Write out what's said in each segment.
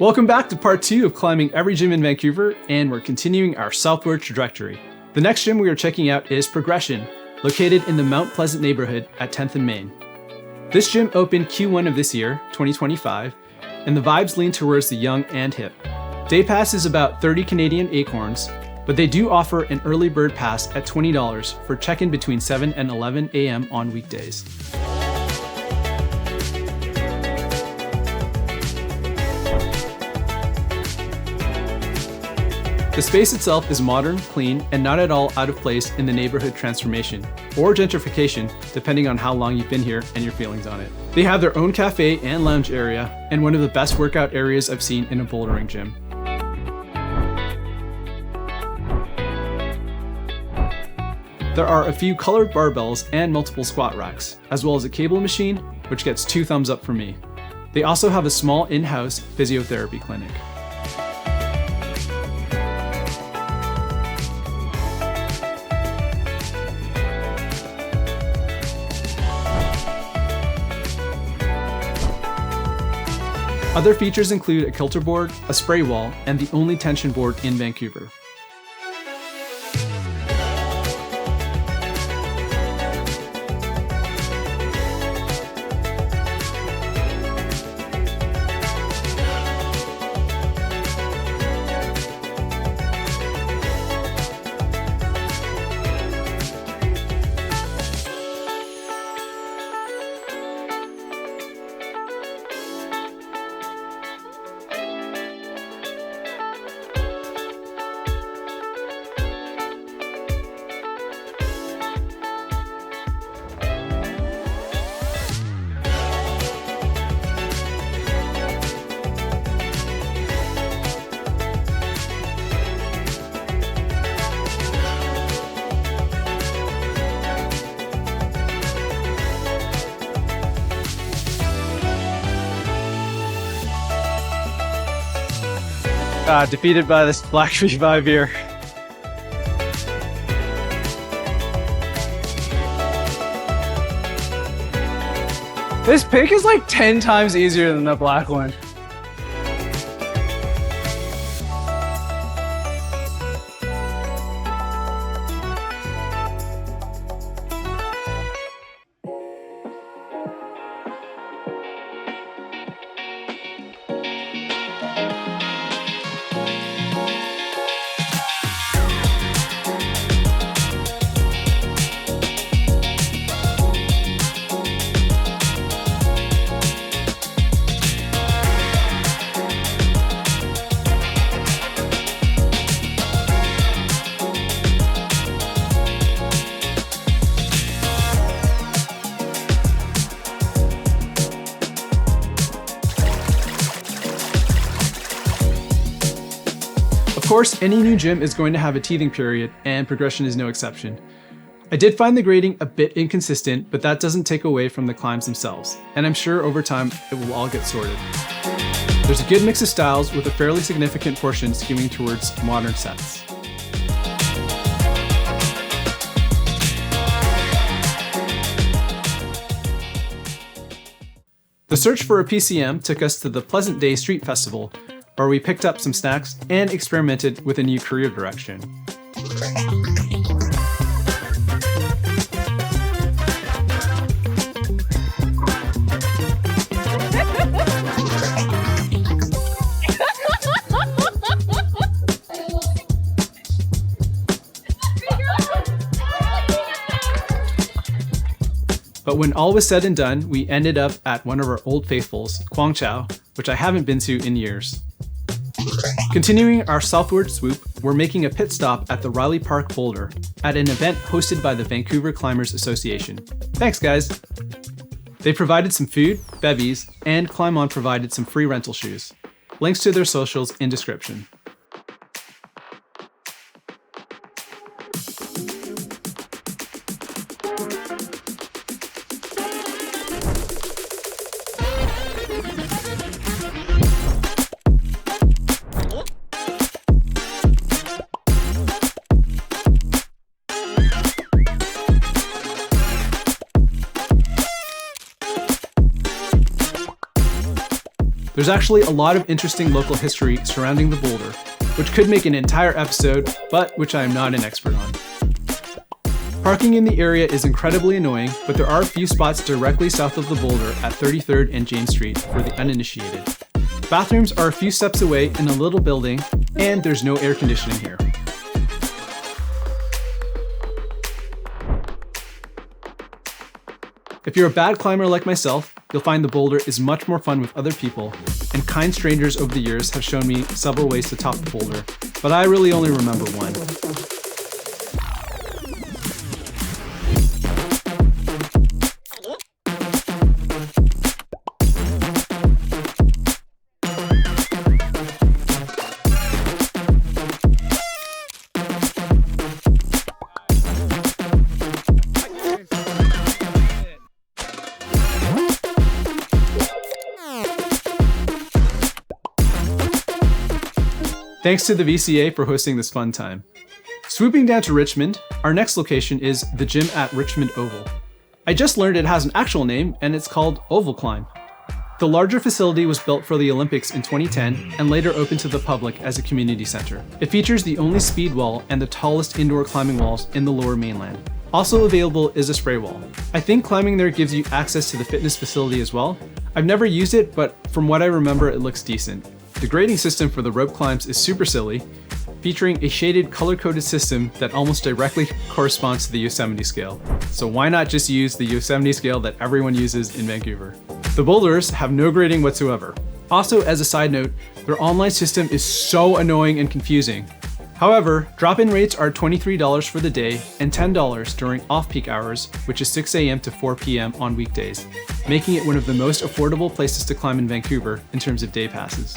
Welcome back to part 2 of climbing every gym in Vancouver, and we're continuing our southward trajectory. The next gym we are checking out is Progression, located in the Mount Pleasant neighborhood at 10th and Main. This gym opened Q1 of this year, 2025, and the vibes lean towards the young and hip. Day pass is about 30 Canadian acorns, but they do offer an early bird pass at $20 for check-in between 7 and 11 a.m. on weekdays. The space itself is modern, clean, and not at all out of place in the neighborhood transformation, or gentrification, depending on how long you've been here and your feelings on it. They have their own cafe and lounge area, and one of the best workout areas I've seen in a bouldering gym. There are a few colored barbells and multiple squat racks, as well as a cable machine, which gets 2 thumbs up for me. They also have a small in-house physiotherapy clinic. Other features include a kilter board, a spray wall, and the only tension board in Vancouver. Defeated by this Black Tree 5 here. This pick is like 10 times easier than the black one. Of course, any new gym is going to have a teething period, and Progression is no exception. I did find the grading a bit inconsistent, but that doesn't take away from the climbs themselves, and I'm sure over time it will all get sorted. There's a good mix of styles with a fairly significant portion skewing towards modern sets. The search for a PCM took us to the Pleasant Day Street Festival, where we picked up some snacks and experimented with a new career direction. But when all was said and done, we ended up at one of our old faithfuls, Quang Chau, which I haven't been to in years. Continuing our southward swoop, we're making a pit stop at the Riley Park Boulder at an event hosted by the Vancouver Climbers Association. Thanks, guys. They provided some food, bevies, and Climb On provided some free rental shoes. Links to their socials in description. There's actually a lot of interesting local history surrounding the boulder, which could make an entire episode, but which I am not an expert on. Parking in the area is incredibly annoying, but there are a few spots directly south of the boulder at 33rd and James Street for the uninitiated. Bathrooms are a few steps away in a little building, and there's no air conditioning here. If you're a bad climber like myself, you'll find the boulder is much more fun with other people, and kind strangers over the years have shown me several ways to top the boulder, but I really only remember one. Thanks to the VCA for hosting this fun time. Swooping down to Richmond, our next location is the gym at Richmond Oval. I just learned it has an actual name, and it's called OVALclimb. The larger facility was built for the Olympics in 2010 and later opened to the public as a community center. It features the only speed wall and the tallest indoor climbing walls in the Lower Mainland. Also available is a spray wall. I think climbing there gives you access to the fitness facility as well. I've never used it, but from what I remember, it looks decent. The grading system for the rope climbs is super silly, featuring a shaded color-coded system that almost directly corresponds to the Yosemite scale. So why not just use the Yosemite scale that everyone uses in Vancouver? The boulders have no grading whatsoever. Also, as a side note, their online system is so annoying and confusing. However, drop-in rates are $23 for the day and $10 during off-peak hours, which is 6 a.m. to 4 p.m. on weekdays, making it one of the most affordable places to climb in Vancouver in terms of day passes.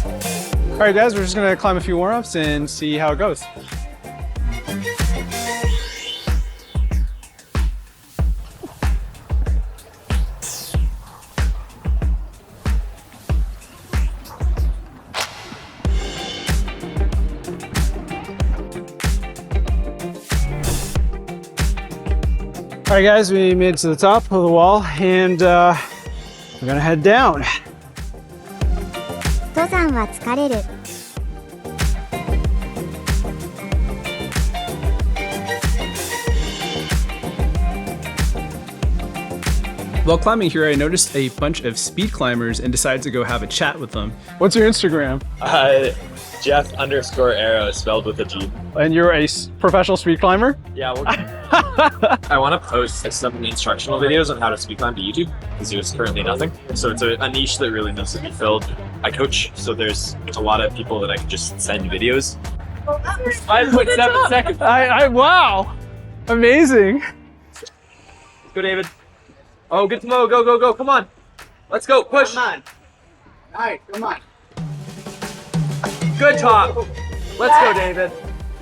All right, guys, we're just gonna climb a few warm-ups and see how it goes. All right, guys, we made it to the top of the wall, and we're gonna head down. 登山は疲れる。 While climbing here, I noticed a bunch of speed climbers and decided to go have a chat with them. What's your Instagram? Jeff_Arrow spelled with a G. And you're a professional speed climber? Yeah, I want to post some instructional videos on how to speed climb to YouTube because there's currently nothing. So it's a niche that really needs to be filled. I coach, so there's a lot of people that I can just send videos. 5.7 seconds. Wow, amazing. Go, David. Oh, good to Mo. Go, go, go. Come on. Let's go. Push. Come on. All right, come on. Good top. Let's go, David.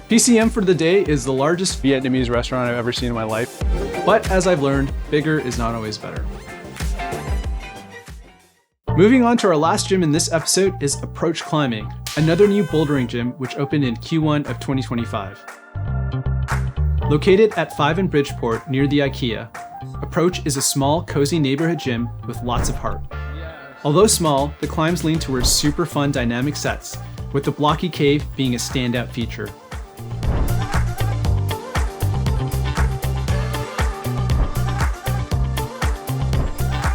PCM for the day is the largest Vietnamese restaurant I've ever seen in my life. but as I've learned, bigger is not always better. Moving on to our last gym in this episode is Approach Climbing, another new bouldering gym which opened in Q1 of 2025. Located at 5 in Bridgeport near the IKEA, Approach is a small, cozy neighborhood gym with lots of heart. Although small, the climbs lean towards super fun dynamic sets, with the blocky cave being a standout feature.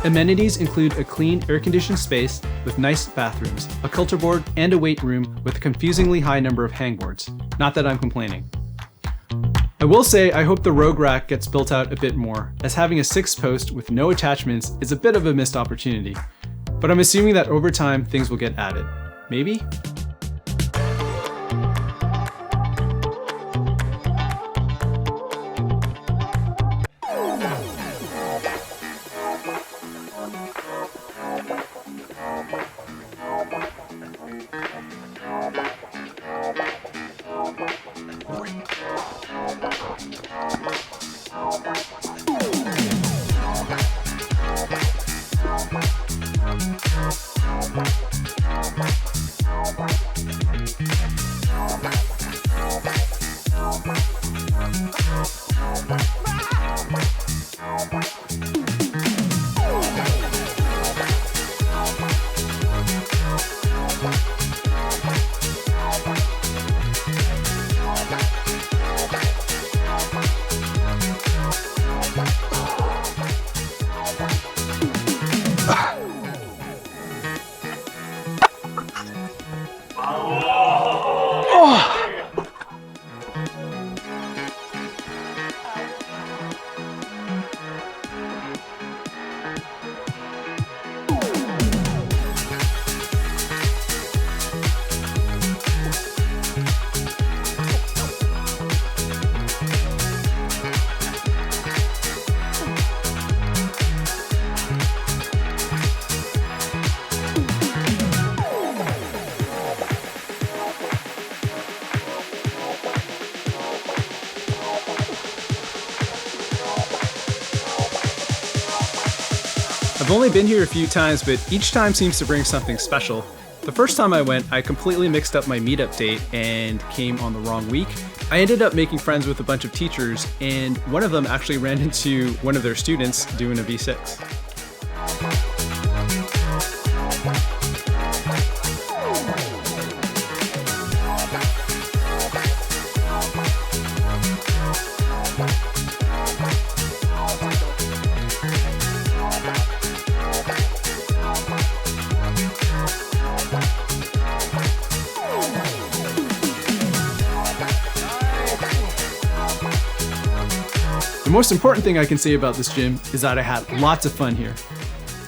Amenities include a clean, air-conditioned space with nice bathrooms, a culture board, and a weight room with a confusingly high number of hangboards. Not that I'm complaining. I will say I hope the Rogue Rack gets built out a bit more, as having a 6th post with no attachments is a bit of a missed opportunity. But I'm assuming that over time things will get added. Maybe? I've only been here a few times, but each time seems to bring something special. The first time I went, I completely mixed up my meetup date and came on the wrong week. I ended up making friends with a bunch of teachers, and one of them actually ran into one of their students doing a V6. The most important thing I can say about this gym is that I had lots of fun here.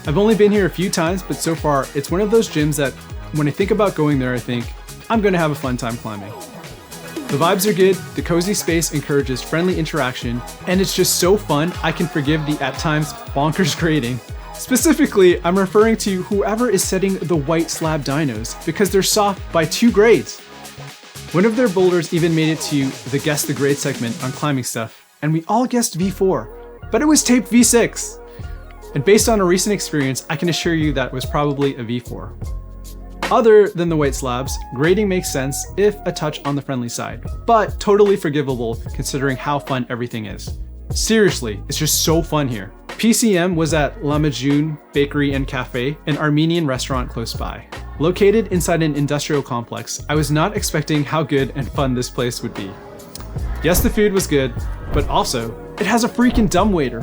I've only been here a few times, but so far it's one of those gyms that when I think about going there, I think I'm going to have a fun time climbing. The vibes are good, the cozy space encourages friendly interaction, and it's just so fun I can forgive the at times bonkers grading. Specifically, I'm referring to whoever is setting the white slab dynos because they're soft by 2 grades. One of their boulders even made it to the Guess the Grade segment on climbing stuff, and we all guessed V4, but it was taped V6. And based on a recent experience, I can assure you that it was probably a V4. Other than the white slabs, grading makes sense if a touch on the friendly side, but totally forgivable considering how fun everything is. Seriously, it's just so fun here. PCM was at La Majun Bakery and Cafe, an Armenian restaurant close by. Located inside an industrial complex, I was not expecting how good and fun this place would be. Yes, the food was good, but also, it has a freaking dumbwaiter,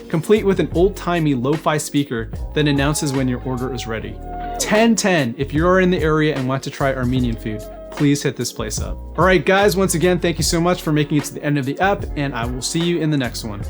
complete with an old-timey lo-fi speaker that announces when your order is ready. 10/10 if you're in the area and want to try Armenian food, please hit this place up. Alright guys, once again, thank you so much for making it to the end of the ep, and I will see you in the next one.